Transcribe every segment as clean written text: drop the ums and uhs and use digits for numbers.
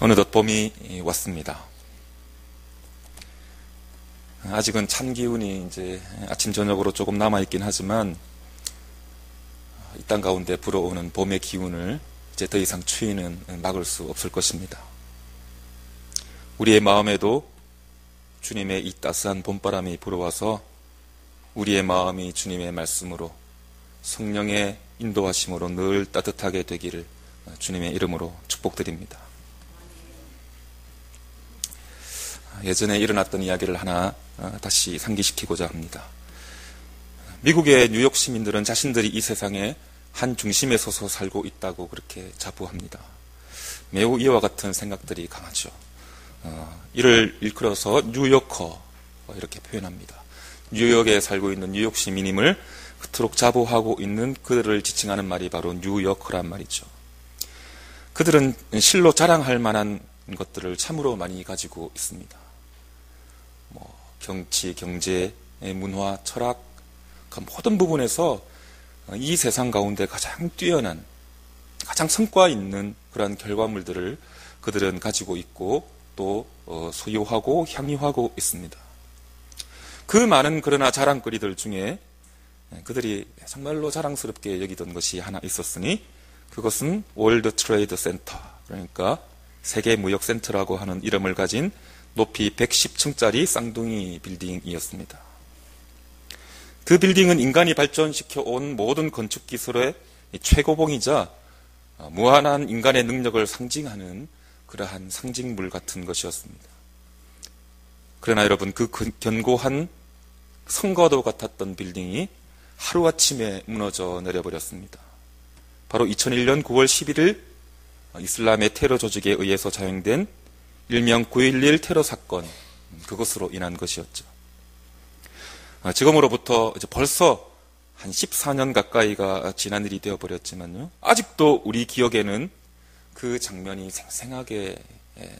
어느덧 봄이 왔습니다. 아직은 찬 기운이 이제 아침 저녁으로 조금 남아있긴 하지만 이 땅 가운데 불어오는 봄의 기운을 이제 더 이상 추위는 막을 수 없을 것입니다. 우리의 마음에도 주님의 이 따스한 봄바람이 불어와서 우리의 마음이 주님의 말씀으로 성령의 인도하심으로 늘 따뜻하게 되기를 주님의 이름으로 축복드립니다. 예전에 일어났던 이야기를 하나 다시 상기시키고자 합니다. 미국의 뉴욕 시민들은 자신들이 이 세상의 한 중심에 서서 살고 있다고 그렇게 자부합니다. 매우 이와 같은 생각들이 강하죠. 이를 일컬어서 뉴요커 이렇게 표현합니다. 뉴욕에 살고 있는 뉴욕 시민임을 그토록 자부하고 있는 그들을 지칭하는 말이 바로 뉴요커란 말이죠. 그들은 실로 자랑할 만한 것들을 참으로 많이 가지고 있습니다. 정치, 경제, 문화, 철학 그 모든 부분에서 이 세상 가운데 가장 뛰어난, 가장 성과 있는 그러한 결과물들을 그들은 가지고 있고 또 소유하고 향유하고 있습니다. 그 많은 그러나 자랑거리들 중에 그들이 정말로 자랑스럽게 여기던 것이 하나 있었으니 그것은 월드 트레이드 센터, 그러니까 세계무역센터라고 하는 이름을 가진 높이 110층짜리 쌍둥이 빌딩이었습니다. 그 빌딩은 인간이 발전시켜온 모든 건축기술의 최고봉이자 무한한 인간의 능력을 상징하는 그러한 상징물 같은 것이었습니다. 그러나 여러분, 그 견고한 성과도 같았던 빌딩이 하루아침에 무너져 내려버렸습니다. 바로 2001년 9월 11일 이슬람의 테러 조직에 의해서 자행된 일명 9.11 테러 사건, 그것으로 인한 것이었죠. 지금으로부터 이제 벌써 한 14년 가까이가 지난 일이 되어버렸지만요, 아직도 우리 기억에는 그 장면이 생생하게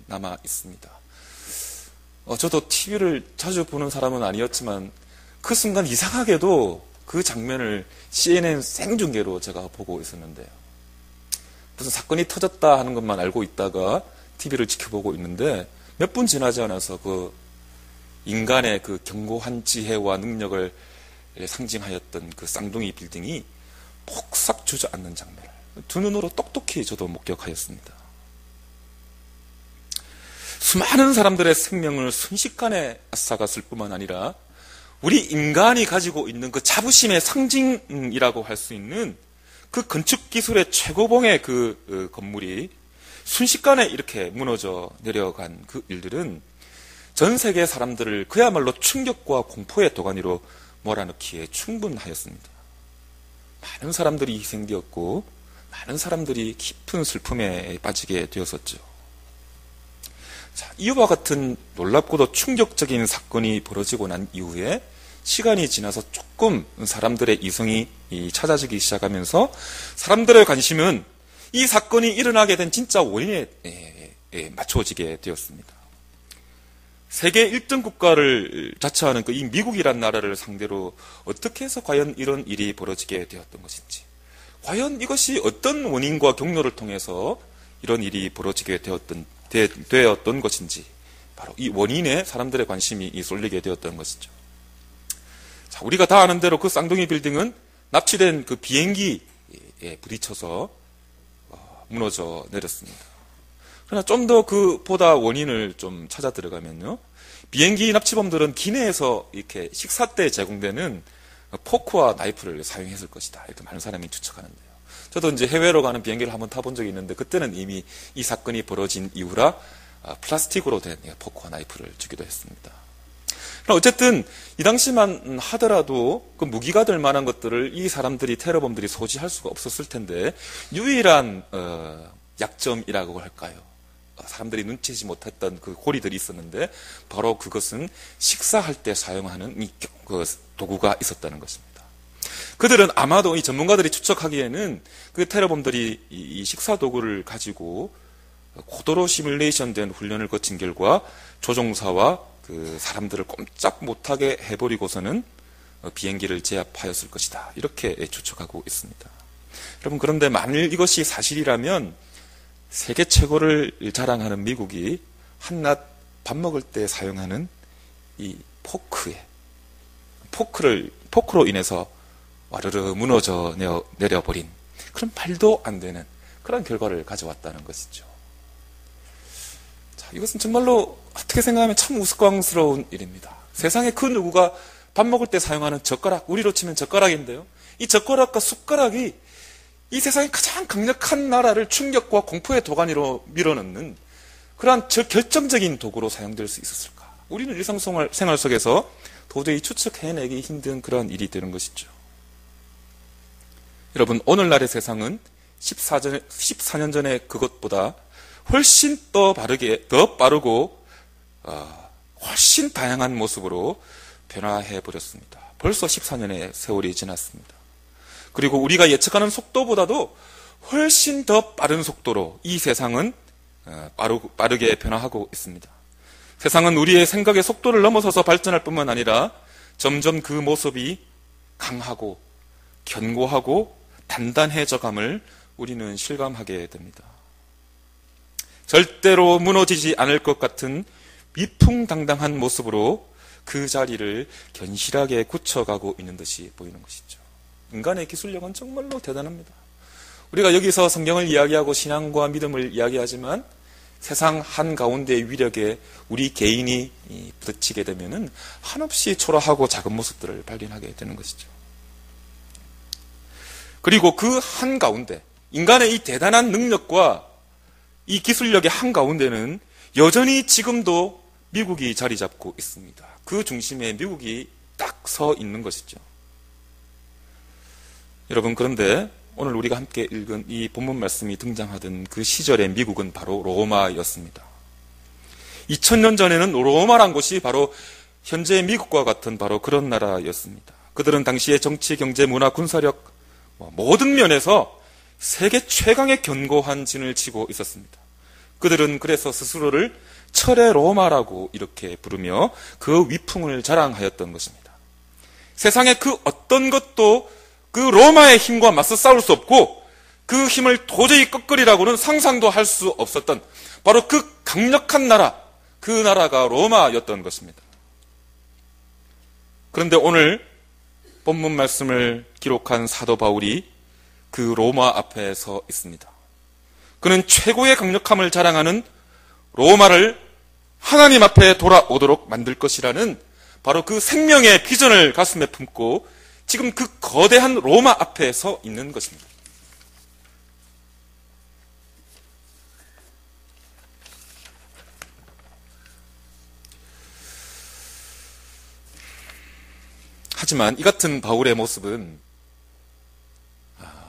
남아 있습니다. 저도 TV를 자주 보는 사람은 아니었지만 그 순간 이상하게도 그 장면을 CNN 생중계로 제가 보고 있었는데요. 무슨 사건이 터졌다 하는 것만 알고 있다가 TV를 지켜보고 있는데 몇 분 지나지 않아서 그 인간의 그 견고한 지혜와 능력을 상징하였던 그 쌍둥이 빌딩이 폭삭 주저앉는 장면을 두 눈으로 똑똑히 저도 목격하였습니다. 수많은 사람들의 생명을 순식간에 앗아갔을 뿐만 아니라 우리 인간이 가지고 있는 그 자부심의 상징이라고 할 수 있는 그 건축기술의 최고봉의 그 건물이 순식간에 이렇게 무너져 내려간 그 일들은 전 세계 사람들을 그야말로 충격과 공포의 도가니로 몰아넣기에 충분하였습니다. 많은 사람들이 희생되었고 많은 사람들이 깊은 슬픔에 빠지게 되었었죠. 자, 이와 같은 놀랍고도 충격적인 사건이 벌어지고 난 이후에 시간이 지나서 조금 사람들의 이성이 찾아지기 시작하면서 사람들의 관심은 이 사건이 일어나게 된 진짜 원인에 맞춰지게 되었습니다. 세계 1등 국가를 자처하는 이 미국이란 나라를 상대로 어떻게 해서 과연 이런 일이 벌어지게 되었던 것인지, 과연 이것이 어떤 원인과 경로를 통해서 이런 일이 벌어지게 되었던 것인지, 바로 이 원인에 사람들의 관심이 쏠리게 되었던 것이죠. 자, 우리가 다 아는 대로 그 쌍둥이 빌딩은 납치된 그 비행기에 부딪혀서 무너져 내렸습니다. 그러나 좀 더 그보다 원인을 좀 찾아 들어가면요, 비행기 납치범들은 기내에서 이렇게 식사 때 제공되는 포크와 나이프를 사용했을 것이다, 이렇게 많은 사람이 추측하는데요. 저도 이제 해외로 가는 비행기를 한번 타본 적이 있는데 그때는 이미 이 사건이 벌어진 이후라 플라스틱으로 된 포크와 나이프를 주기도 했습니다. 어쨌든 이 당시만 하더라도 그 무기가 될 만한 것들을 이 사람들이, 테러범들이 소지할 수가 없었을 텐데 유일한 약점이라고 할까요? 사람들이 눈치채지 못했던 그 고리들이 있었는데 바로 그것은 식사할 때 사용하는 그 도구가 있었다는 것입니다. 그들은 아마도 이 전문가들이 추측하기에는 그 테러범들이 이 식사 도구를 가지고 고도로 시뮬레이션된 훈련을 거친 결과 조종사와 그 사람들을 꼼짝 못하게 해버리고서는 비행기를 제압하였을 것이다, 이렇게 추측하고 있습니다. 여러분, 그런데 만일 이것이 사실이라면 세계 최고를 자랑하는 미국이 한낮 밥 먹을 때 사용하는 이 포크로 인해서 와르르 무너져 내려버린 그런 말도 안 되는 그런 결과를 가져왔다는 것이죠. 자, 이것은 정말로 어떻게 생각하면 참 우스꽝스러운 일입니다. 세상에 그 누구가 밥 먹을 때 사용하는 젓가락, 우리로 치면 젓가락인데요. 이 젓가락과 숟가락이 이 세상의 가장 강력한 나라를 충격과 공포의 도가니로 밀어넣는 그러한 결정적인 도구로 사용될 수 있었을까? 우리는 일상생활 속에서 도저히 추측해내기 힘든 그런 일이 되는 것이죠. 여러분, 오늘날의 세상은 14년 전에 그것보다 훨씬 더 빠르고 훨씬 다양한 모습으로 변화해버렸습니다. 벌써 14년의 세월이 지났습니다. 그리고 우리가 예측하는 속도보다도 훨씬 더 빠른 속도로 이 세상은 빠르게 변화하고 있습니다. 세상은 우리의 생각의 속도를 넘어서서 발전할 뿐만 아니라 점점 그 모습이 강하고 견고하고 단단해져감을 우리는 실감하게 됩니다. 절대로 무너지지 않을 것 같은 위풍당당한 모습으로 그 자리를 견실하게 굳혀가고 있는 듯이 보이는 것이죠. 인간의 기술력은 정말로 대단합니다. 우리가 여기서 성경을 이야기하고 신앙과 믿음을 이야기하지만 세상 한가운데의 위력에 우리 개인이 부딪히게 되면은 한없이 초라하고 작은 모습들을 발견하게 되는 것이죠. 그리고 그 한가운데, 인간의 이 대단한 능력과 이 기술력의 한가운데는 여전히 지금도 미국이 자리 잡고 있습니다. 그 중심에 미국이 딱 서 있는 것이죠. 여러분, 그런데 오늘 우리가 함께 읽은 이 본문 말씀이 등장하던 그 시절의 미국은 바로 로마였습니다. 2000년 전에는 로마란 곳이 바로 현재의 미국과 같은 바로 그런 나라였습니다. 그들은 당시의 정치, 경제, 문화, 군사력 모든 면에서 세계 최강의 견고한 진을 치고 있었습니다. 그들은 그래서 스스로를 철의 로마라고 이렇게 부르며 그 위풍을 자랑하였던 것입니다. 세상의 그 어떤 것도 그 로마의 힘과 맞서 싸울 수 없고 그 힘을 도저히 꺾으리라고는 상상도 할 수 없었던 바로 그 강력한 나라, 그 나라가 로마였던 것입니다. 그런데 오늘 본문 말씀을 기록한 사도 바울이 그 로마 앞에 서 있습니다. 그는 최고의 강력함을 자랑하는 로마를 하나님 앞에 돌아오도록 만들 것이라는 바로 그 생명의 비전을 가슴에 품고 지금 그 거대한 로마 앞에 서 있는 것입니다. 하지만 이 같은 바울의 모습은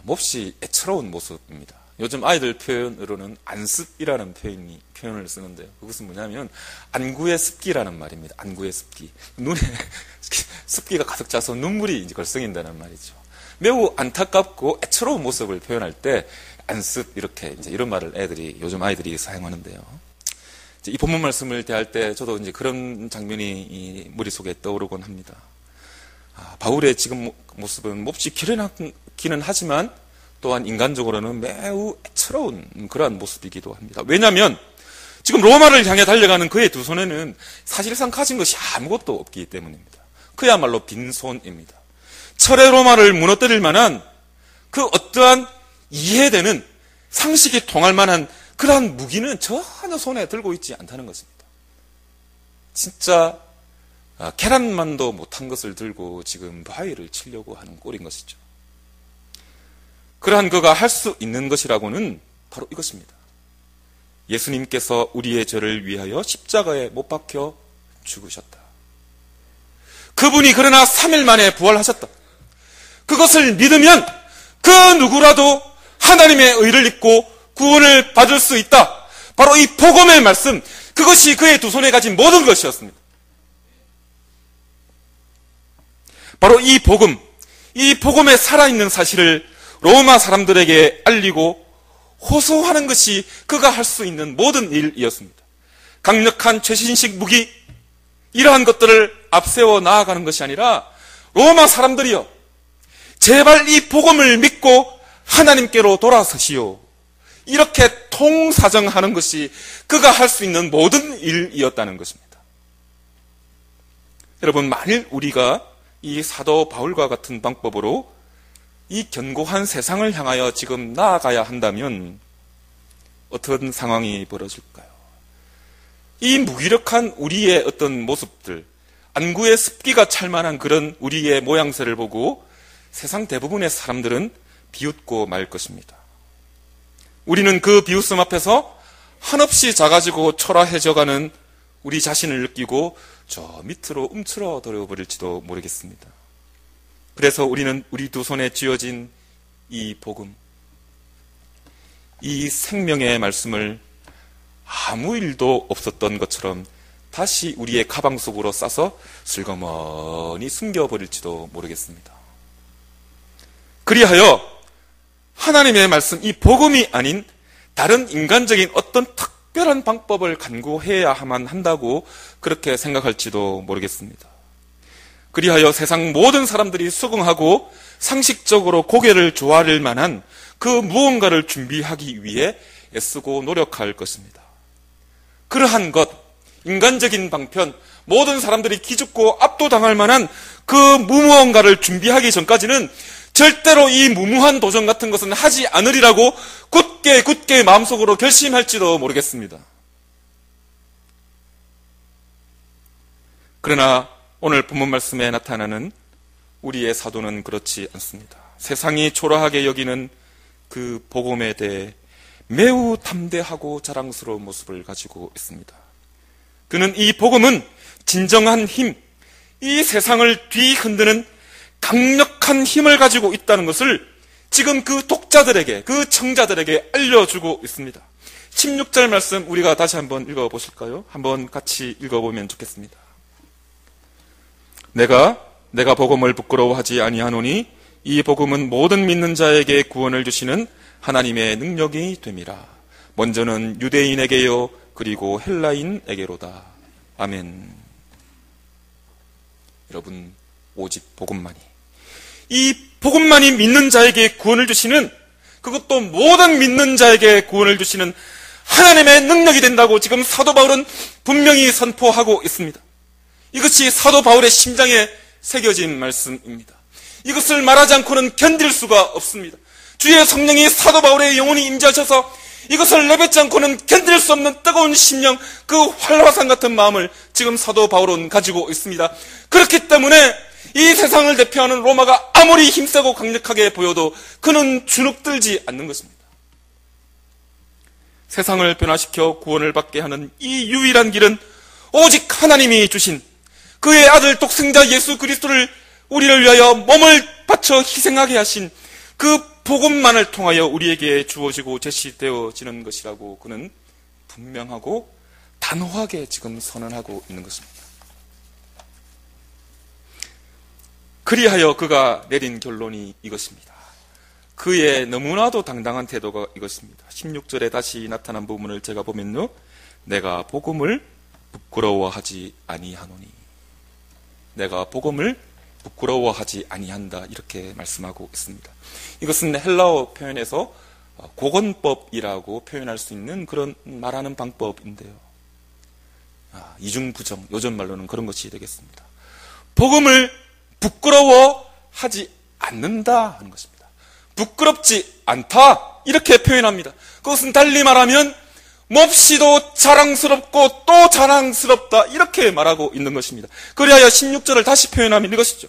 몹시 애처로운 모습입니다. 요즘 아이들 표현으로는 안습이라는 표현을 쓰는데요. 그것은 뭐냐면 안구의 습기라는 말입니다. 안구의 습기. 눈에 습기가 가득 차서 눈물이 이제 걸성인다는 말이죠. 매우 안타깝고 애처로운 모습을 표현할 때 안습 이렇게 이제 이런 말을 요즘 아이들이 사용하는데요. 이 본문 말씀을 대할 때 저도 이제 그런 장면이 머릿속에 떠오르곤 합니다. 바울의 지금 모습은 몹시 기는 하지만 또한 인간적으로는 매우 애처로운 그러한 모습이기도 합니다. 왜냐하면 지금 로마를 향해 달려가는 그의 두 손에는 사실상 가진 것이 아무것도 없기 때문입니다. 그야말로 빈손입니다. 철의 로마를 무너뜨릴 만한 그 어떠한 이해되는 상식이 통할 만한 그러한 무기는 전혀 손에 들고 있지 않다는 것입니다. 진짜 계란만도 못한 것을 들고 지금 바위를 치려고 하는 꼴인 것이죠. 그러한 그가 할 수 있는 것이라고는 바로 이것입니다. 예수님께서 우리의 죄를 위하여 십자가에 못 박혀 죽으셨다. 그분이 그러나 3일 만에 부활하셨다. 그것을 믿으면 그 누구라도 하나님의 의를 입고 구원을 받을 수 있다. 바로 이 복음의 말씀, 그것이 그의 두 손에 가진 모든 것이었습니다. 바로 이 복음의 살아있는 사실을 로마 사람들에게 알리고 호소하는 것이 그가 할 수 있는 모든 일이었습니다. 강력한 최신식 무기, 이러한 것들을 앞세워 나아가는 것이 아니라 로마 사람들이여, 제발 이 복음을 믿고 하나님께로 돌아서시오. 이렇게 통사정하는 것이 그가 할 수 있는 모든 일이었다는 것입니다. 여러분, 만일 우리가 이 사도 바울과 같은 방법으로 이 견고한 세상을 향하여 지금 나아가야 한다면 어떤 상황이 벌어질까요? 이 무기력한 우리의 어떤 모습들, 안구에 습기가 찰 만한 그런 우리의 모양새를 보고 세상 대부분의 사람들은 비웃고 말 것입니다. 우리는 그 비웃음 앞에서 한없이 작아지고 초라해져가는 우리 자신을 느끼고 저 밑으로 움츠러들어 버릴지도 모르겠습니다. 그래서 우리는 우리 두 손에 쥐어진 이 복음, 이 생명의 말씀을 아무 일도 없었던 것처럼 다시 우리의 가방 속으로 싸서 슬그머니 숨겨버릴지도 모르겠습니다. 그리하여 하나님의 말씀, 이 복음이 아닌 다른 인간적인 어떤 특별한 방법을 간구해야만 한다고 그렇게 생각할지도 모르겠습니다. 그리하여 세상 모든 사람들이 수긍하고 상식적으로 고개를 조아릴 만한 그 무언가를 준비하기 위해 애쓰고 노력할 것입니다. 그러한 것, 인간적인 방편, 모든 사람들이 기죽고 압도당할 만한 그 무언가를 준비하기 전까지는 절대로 이 무모한 도전 같은 것은 하지 않으리라고 굳게 마음속으로 결심할지도 모르겠습니다. 그러나 오늘 본문 말씀에 나타나는 우리의 사도는 그렇지 않습니다. 세상이 초라하게 여기는 그 복음에 대해 매우 담대하고 자랑스러운 모습을 가지고 있습니다. 그는 이 복음은 진정한 힘, 이 세상을 뒤흔드는 강력한 힘을 가지고 있다는 것을 지금 그 독자들에게, 그 청자들에게 알려주고 있습니다. 16절 말씀 우리가 다시 한번 읽어보실까요? 한번 같이 읽어보면 좋겠습니다. 내가 복음을 부끄러워하지 아니하노니 이 복음은 모든 믿는 자에게 구원을 주시는 하나님의 능력이 됨이라. 먼저는 유대인에게요 그리고 헬라인에게로다. 아멘. 여러분, 오직 복음만이, 이 복음만이 믿는 자에게 구원을 주시는, 그것도 모든 믿는 자에게 구원을 주시는 하나님의 능력이 된다고 지금 사도 바울은 분명히 선포하고 있습니다. 이것이 사도 바울의 심장에 새겨진 말씀입니다. 이것을 말하지 않고는 견딜 수가 없습니다. 주의 성령이 사도 바울의 영혼이 임재하셔서 이것을 내뱉지 않고는 견딜 수 없는 뜨거운 심령, 그 활화산 같은 마음을 지금 사도 바울은 가지고 있습니다. 그렇기 때문에 이 세상을 대표하는 로마가 아무리 힘세고 강력하게 보여도 그는 주눅들지 않는 것입니다. 세상을 변화시켜 구원을 받게 하는 이 유일한 길은 오직 하나님이 주신 그의 아들 독생자 예수 그리스도를 우리를 위하여 몸을 바쳐 희생하게 하신 그 복음만을 통하여 우리에게 주어지고 제시되어지는 것이라고 그는 분명하고 단호하게 지금 선언하고 있는 것입니다. 그리하여 그가 내린 결론이 이것입니다. 그의 너무나도 당당한 태도가 이것입니다. 16절에 다시 나타난 부분을 제가 보면요, 내가 복음을 부끄러워하지 아니하노니, 내가 복음을 부끄러워하지 아니한다, 이렇게 말씀하고 있습니다. 이것은 헬라어 표현에서 고건법이라고 표현할 수 있는 그런 말하는 방법인데요, 이중부정, 요즘 말로는 그런 것이 되겠습니다. 복음을 부끄러워하지 않는다 하는 것입니다. 부끄럽지 않다, 이렇게 표현합니다. 그것은 달리 말하면 몹시도 자랑스럽고 또 자랑스럽다, 이렇게 말하고 있는 것입니다. 그리하여 16절을 다시 표현하면 이것이죠.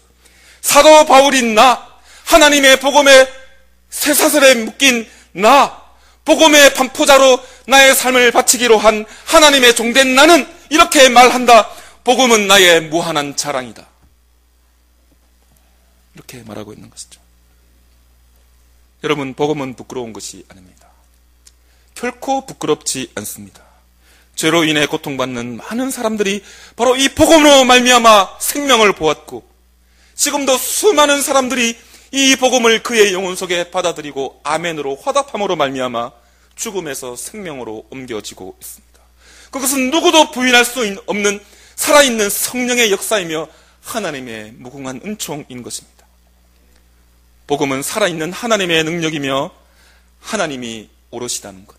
사도 바울인 나, 하나님의 복음의 쇠사슬에 묶인 나, 복음의 반포자로 나의 삶을 바치기로 한 하나님의 종된 나는 이렇게 말한다. 복음은 나의 무한한 자랑이다, 이렇게 말하고 있는 것이죠. 여러분, 복음은 부끄러운 것이 아닙니다. 결코 부끄럽지 않습니다. 죄로 인해 고통받는 많은 사람들이 바로 이 복음으로 말미암아 생명을 보았고, 지금도 수많은 사람들이 이 복음을 그의 영혼 속에 받아들이고 아멘으로 화답함으로 말미암아 죽음에서 생명으로 옮겨지고 있습니다. 그것은 누구도 부인할 수 없는 살아있는 성령의 역사이며 하나님의 무궁한 은총인 것입니다. 복음은 살아있는 하나님의 능력이며 하나님이 오롯이라는 것,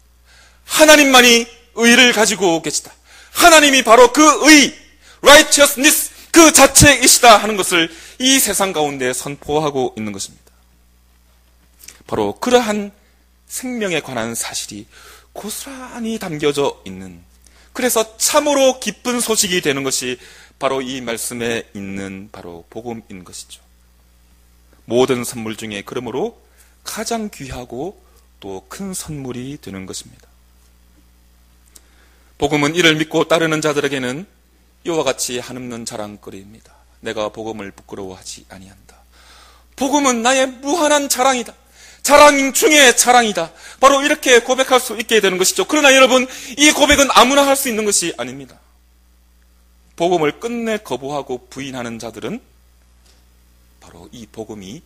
하나님만이 의를 가지고 계시다. 하나님이 바로 그 의, righteousness 그 자체이시다 하는 것을 이 세상 가운데 선포하고 있는 것입니다. 바로 그러한 생명에 관한 사실이 고스란히 담겨져 있는, 그래서 참으로 기쁜 소식이 되는 것이 바로 이 말씀에 있는 바로 복음인 것이죠. 모든 선물 중에 그러므로 가장 귀하고 또 큰 선물이 되는 것입니다. 복음은 이를 믿고 따르는 자들에게는 이와 같이 한없는 자랑거리입니다. 내가 복음을 부끄러워하지 아니한다. 복음은 나의 무한한 자랑이다. 자랑 중에 자랑이다. 바로 이렇게 고백할 수 있게 되는 것이죠. 그러나 여러분, 이 고백은 아무나 할 수 있는 것이 아닙니다. 복음을 끝내 거부하고 부인하는 자들은 바로 이 복음이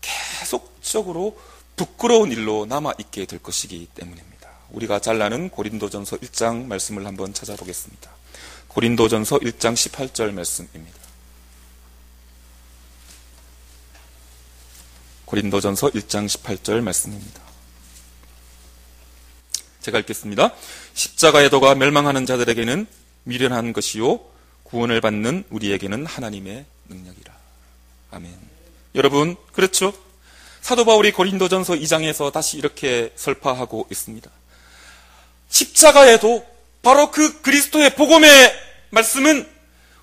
계속적으로 부끄러운 일로 남아있게 될 것이기 때문입니다. 우리가 잘 아는 고린도전서 1장 말씀을 한번 찾아보겠습니다. 고린도전서 1장 18절 말씀입니다. 고린도전서 1장 18절 말씀입니다. 제가 읽겠습니다. 십자가의 도가 멸망하는 자들에게는 미련한 것이요 구원을 받는 우리에게는 하나님의 능력이라. 아멘. 여러분, 그렇죠? 사도 바울이 고린도전서 2장에서 다시 이렇게 설파하고 있습니다. 십자가의 도, 바로 그 그리스도의 복음의 말씀은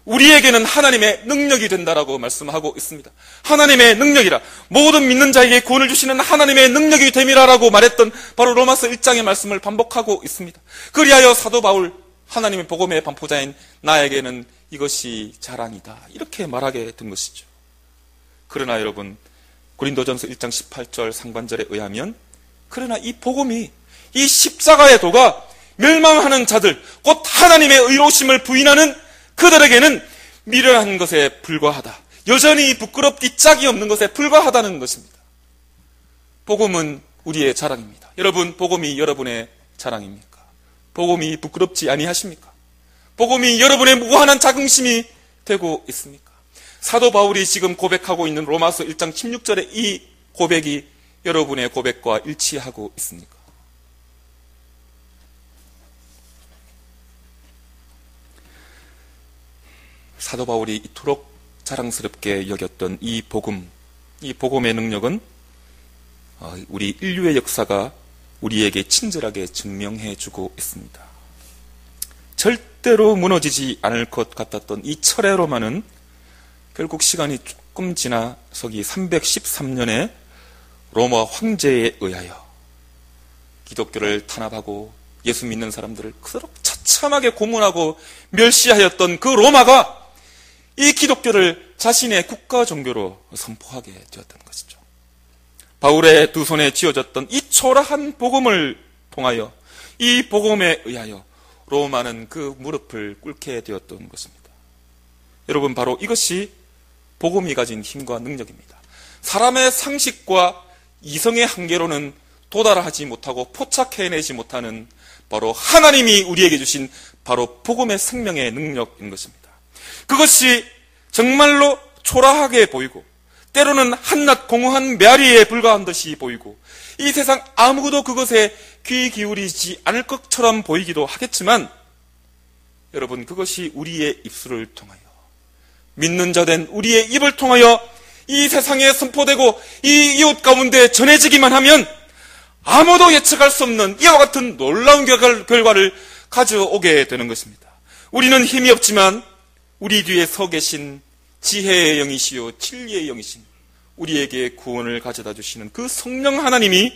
우리에게는 하나님의 능력이 된다라고 말씀하고 있습니다. 하나님의 능력이라, 모든 믿는 자에게 구원을 주시는 하나님의 능력이 됨이라라고 말했던 바로 로마서 1장의 말씀을 반복하고 있습니다. 그리하여 사도 바울, 하나님의 복음의 반포자인 나에게는 이것이 자랑이다, 이렇게 말하게 된 것이죠. 그러나 여러분, 고린도전서 1장 18절 상반절에 의하면, 그러나 이 복음이, 이 십자가의 도가 멸망하는 자들, 곧 하나님의 의로우심을 부인하는 그들에게는 미련한 것에 불과하다. 여전히 부끄럽기 짝이 없는 것에 불과하다는 것입니다. 복음은 우리의 자랑입니다. 여러분, 복음이 여러분의 자랑입니까? 복음이 부끄럽지 아니하십니까? 복음이 여러분의 무한한 자긍심이 되고 있습니까? 사도 바울이 지금 고백하고 있는 로마서 1장 16절의 이 고백이 여러분의 고백과 일치하고 있습니까? 사도 바울이 이토록 자랑스럽게 여겼던 이 복음, 이 복음의 능력은 우리 인류의 역사가 우리에게 친절하게 증명해주고 있습니다. 절대로 무너지지 않을 것 같았던 이 철의 로마는 결국 시간이 조금 지나서기 313년에 로마 황제에 의하여 기독교를 탄압하고 예수 믿는 사람들을 그토록 처참하게 고문하고 멸시하였던 그 로마가 이 기독교를 자신의 국가 종교로 선포하게 되었던 것이죠. 바울의 두 손에 쥐어졌던 이 초라한 복음을 통하여, 이 복음에 의하여 로마는 그 무릎을 꿇게 되었던 것입니다. 여러분, 바로 이것이 복음이 가진 힘과 능력입니다. 사람의 상식과 이성의 한계로는 도달하지 못하고 포착해내지 못하는 바로 하나님이 우리에게 주신 바로 복음의 생명의 능력인 것입니다. 그것이 정말로 초라하게 보이고, 때로는 한낱 공허한 메아리에 불과한 듯이 보이고, 이 세상 아무도 그것에 귀 기울이지 않을 것처럼 보이기도 하겠지만, 여러분, 그것이 우리의 입술을 통하여, 믿는 자 된 우리의 입을 통하여 이 세상에 선포되고 이 이웃 가운데 전해지기만 하면 아무도 예측할 수 없는 이와 같은 놀라운 결과를 가져오게 되는 것입니다. 우리는 힘이 없지만 우리 뒤에 서 계신 지혜의 영이시요 진리의 영이신 우리에게 구원을 가져다 주시는 그 성령 하나님이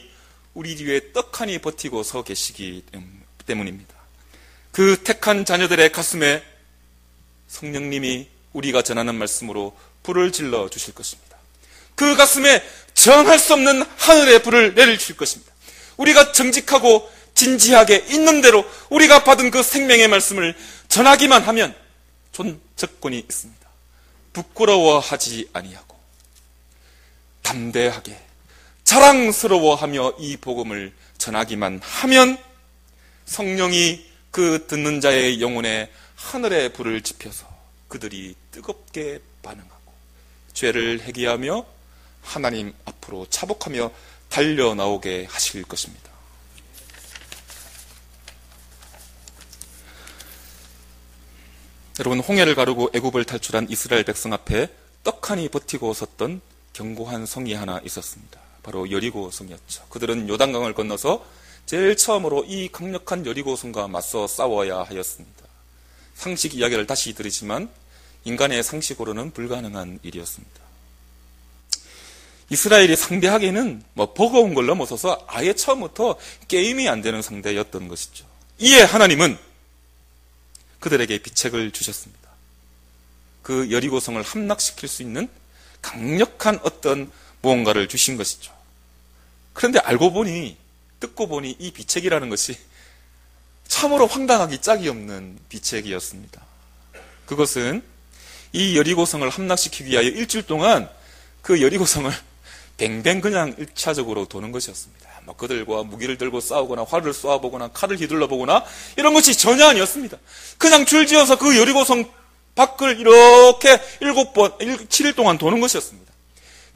우리 뒤에 떡하니 버티고 서 계시기 때문입니다. 그 택한 자녀들의 가슴에 성령님이 우리가 전하는 말씀으로 불을 질러 주실 것입니다. 그 가슴에 정할 수 없는 하늘의 불을 내려주실 것입니다. 우리가 정직하고 진지하게 있는 대로 우리가 받은 그 생명의 말씀을 전하기만 하면 조건이 있습니다. 부끄러워하지 아니하고 담대하게 자랑스러워하며 이 복음을 전하기만 하면 성령이 그 듣는 자의 영혼에 하늘의 불을 지펴서 그들이 뜨겁게 반응하고 죄를 회개하며 하나님 앞으로 차복하며 달려 나오게 하실 것입니다. 여러분, 홍해를 가르고 애굽을 탈출한 이스라엘 백성 앞에 떡하니 버티고 섰던 견고한 성이 하나 있었습니다. 바로 여리고 성이었죠. 그들은 요단강을 건너서 제일 처음으로 이 강력한 여리고 성과 맞서 싸워야 하였습니다. 상식 이야기를 다시 드리지만 인간의 상식으로는 불가능한 일이었습니다. 이스라엘이 상대하기에는 버거운 걸 넘어서서 아예 처음부터 게임이 안 되는 상대였던 것이죠. 이에 하나님은 그들에게 비책을 주셨습니다. 그 여리고성을 함락시킬 수 있는 강력한 어떤 무언가를 주신 것이죠. 그런데 듣고 보니 이 비책이라는 것이 참으로 황당하기 짝이 없는 비책이었습니다. 그것은 이 여리고성을 함락시키기 위하여 일주일 동안 그 여리고성을 뱅뱅 그냥 1차적으로 도는 것이었습니다. 그들과 무기를 들고 싸우거나 활을 쏘아보거나 칼을 휘둘러보거나 이런 것이 전혀 아니었습니다. 그냥 줄지어서 그 여리고성 밖을 이렇게 7일 동안 도는 것이었습니다.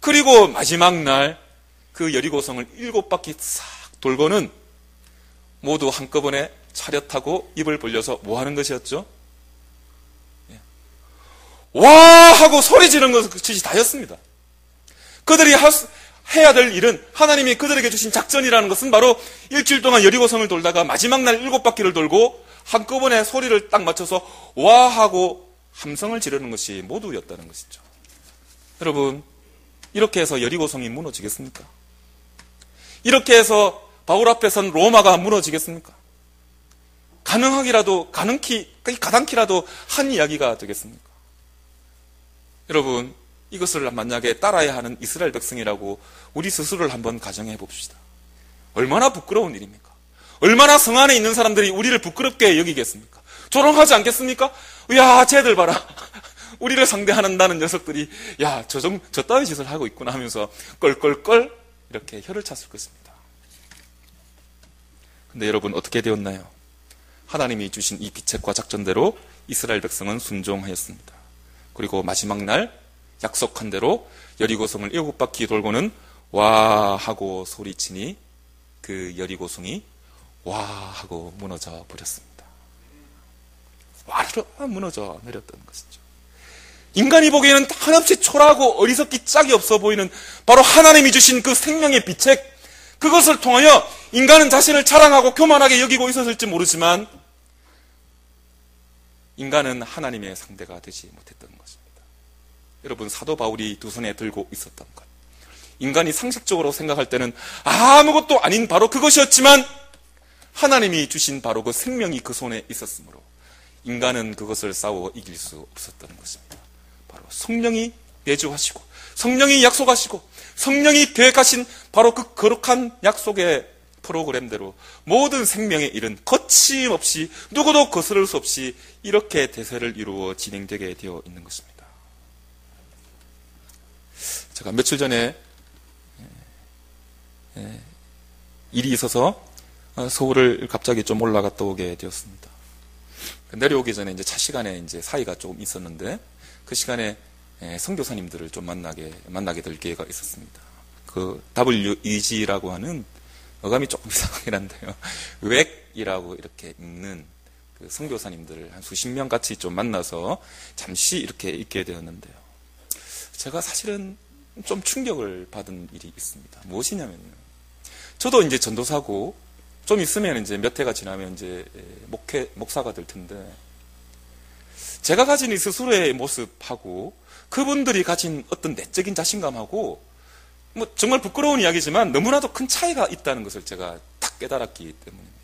그리고 마지막 날 그 여리고성을 7바퀴 싹 돌고는 모두 한꺼번에 차렷하고 입을 벌려서 뭐 하는 것이었죠? 와! 하고 소리 지르는 것이 다였습니다. 그들이 해야 될 일은, 하나님이 그들에게 주신 작전이라는 것은 바로 일주일 동안 여리고성을 돌다가 마지막 날 7바퀴를 돌고 한꺼번에 소리를 딱 맞춰서 와! 하고 함성을 지르는 것이 모두였다는 것이죠. 여러분, 이렇게 해서 여리고성이 무너지겠습니까? 이렇게 해서 바울 앞에 선 로마가 무너지겠습니까? 가당키라도 한 이야기가 되겠습니까? 여러분, 이것을 만약에 따라야 하는 이스라엘 백성이라고 우리 스스로를 한번 가정해 봅시다. 얼마나 부끄러운 일입니까? 얼마나 성 안에 있는 사람들이 우리를 부끄럽게 여기겠습니까? 조롱하지 않겠습니까? 야, 쟤들 봐라. 우리를 상대한다는 녀석들이 저 따위 짓을 하고 있구나 하면서 껄껄껄 이렇게 혀를 찼을 것입니다. 근데 여러분, 어떻게 되었나요? 하나님이 주신 이 비책과 작전대로 이스라엘 백성은 순종하였습니다. 그리고 마지막 날 약속한 대로 여리고성을 7바퀴 돌고는 와! 하고 소리치니 그 여리고성이 와! 하고 무너져 버렸습니다. 와르르 무너져 내렸다는 것이죠. 인간이 보기에는 한없이 초라하고 어리석기 짝이 없어 보이는 바로 하나님이 주신 그 생명의 비책, 그것을 통하여 인간은 자신을 자랑하고 교만하게 여기고 있었을지 모르지만 인간은 하나님의 상대가 되지 못했던 것입니다. 여러분, 사도 바울이 두 손에 들고 있었던 것, 인간이 상식적으로 생각할 때는 아무것도 아닌 바로 그것이었지만 하나님이 주신 바로 그 생명이 그 손에 있었으므로 인간은 그것을 싸워 이길 수 없었던 것입니다. 바로 성령이 내주하시고 성령이 약속하시고 성령이 계획하신 바로 그 거룩한 약속의 프로그램대로 모든 생명의 일은 거침없이 누구도 거스를 수 없이 이렇게 대세를 이루어 진행되게 되어 있는 것입니다. 제가 며칠 전에 일이 있어서 서울을 갑자기 좀 올라갔다 오게 되었습니다. 내려오기 전에 이제 차 시간에 이제 사이가 조금 있었는데 그 시간에 선교사님들을 좀 만나게 될 기회가 있었습니다. 그 WEG라고 하는 어감이 조금 이상하긴 한데요. 웩이라고 이렇게 읽는 그 선교사님들을 한 수십 명 같이 좀 만나서 잠시 이렇게 있게 되었는데요. 제가 사실은 좀 충격을 받은 일이 있습니다. 무엇이냐면요. 저도 이제 전도사고 좀 있으면 이제 몇 해가 지나면 이제 목사가 될 텐데 제가 가진 이 스스로의 모습하고 그분들이 가진 어떤 내적인 자신감하고 뭐 정말 부끄러운 이야기지만 너무나도 큰 차이가 있다는 것을 제가 딱 깨달았기 때문입니다.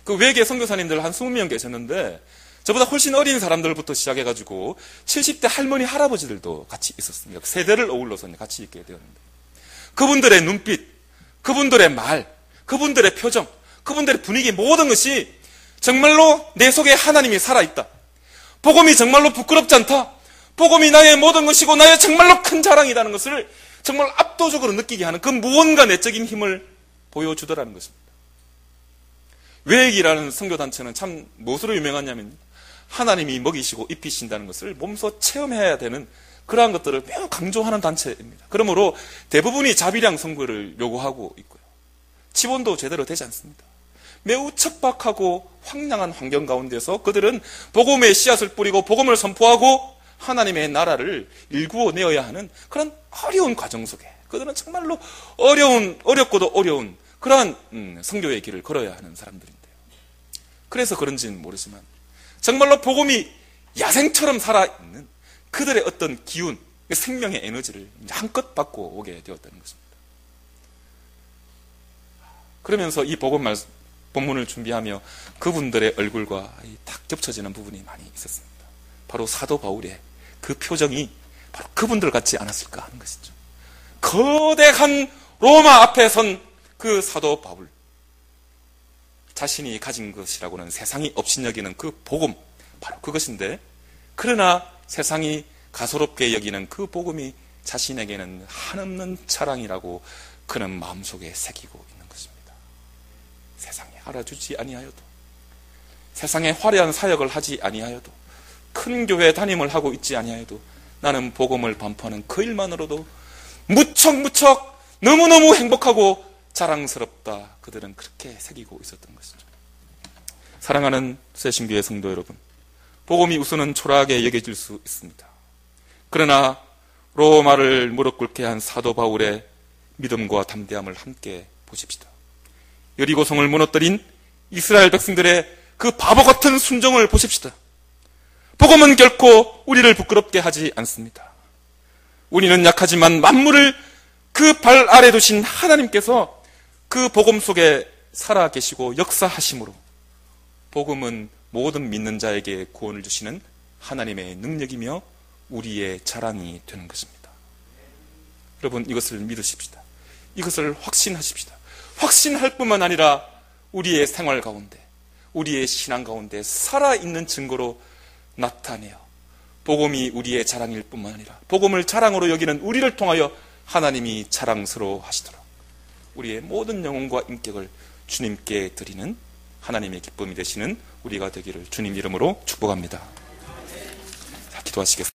그 외계 선교사님들 한 20명 계셨는데 저보다 훨씬 어린 사람들부터 시작해가지고 70대 할머니 할아버지들도 같이 있었습니다. 세대를 어울러서 같이 있게 되었는데 그분들의 눈빛, 그분들의 말, 그분들의 표정, 그분들의 분위기 모든 것이 정말로 내 속에 하나님이 살아있다. 복음이 정말로 부끄럽지 않다. 복음이 나의 모든 것이고 나의 정말로 큰 자랑이라는 것을 정말 압도적으로 느끼게 하는 그 무언가 내적인 힘을 보여주더라는 것입니다. 외액이라는 선교단체는 참 무엇으로 유명하냐면 하나님이 먹이시고 입히신다는 것을 몸소 체험해야 되는 그러한 것들을 매우 강조하는 단체입니다. 그러므로 대부분이 자비량 선교를 요구하고 있고요. 지원도 제대로 되지 않습니다. 매우 척박하고 황량한 환경 가운데서 그들은 복음의 씨앗을 뿌리고 복음을 선포하고 하나님의 나라를 일구어 내어야 하는 그런 어려운 과정 속에 그들은 정말로 어렵고도 어려운 그러한 선교의 길을 걸어야 하는 사람들인데요. 그래서 그런지는 모르지만 정말로 복음이 야생처럼 살아있는 그들의 어떤 기운, 생명의 에너지를 한껏 받고 오게 되었다는 것입니다. 그러면서 이 본문을 준비하며 그분들의 얼굴과 딱 겹쳐지는 부분이 많이 있었습니다. 바로 사도 바울의 그 표정이 바로 그분들 같지 않았을까 하는 것이죠. 거대한 로마 앞에 선 그 사도 바울, 자신이 가진 것이라고는 세상이 업신여기는 그 복음, 바로 그것인데, 그러나 세상이 가소롭게 여기는 그 복음이 자신에게는 한없는 자랑이라고 그는 마음속에 새기고 있는 것입니다. 세상에 알아주지 아니하여도, 세상에 화려한 사역을 하지 아니하여도, 큰 교회 담임을 하고 있지 아니하여도 나는 복음을 반포하는 그 일만으로도 무척 너무너무 행복하고 자랑스럽다. 그들은 그렇게 새기고 있었던 것이죠. 사랑하는 새신교회 성도 여러분, 복음이 우선은 초라하게 여겨질 수 있습니다. 그러나 로마를 무릎 꿇게 한 사도 바울의 믿음과 담대함을 함께 보십시다. 여리고성을 무너뜨린 이스라엘 백성들의 그 바보 같은 순종을 보십시다. 복음은 결코 우리를 부끄럽게 하지 않습니다. 우리는 약하지만 만물을 그 발 아래 두신 하나님께서 그 복음 속에 살아 계시고 역사하심으로 복음은 모든 믿는 자에게 구원을 주시는 하나님의 능력이며 우리의 자랑이 되는 것입니다. 여러분, 이것을 믿으십시다. 이것을 확신하십시다. 확신할 뿐만 아니라 우리의 생활 가운데, 우리의 신앙 가운데 살아있는 증거로 나타내어 복음이 우리의 자랑일 뿐만 아니라 복음을 자랑으로 여기는 우리를 통하여 하나님이 자랑스러워 하시도록 우리의 모든 영혼과 인격을 주님께 드리는 하나님의 기쁨이 되시는 우리가 되기를 주님 이름으로 축복합니다. 자, 기도하시겠습니다.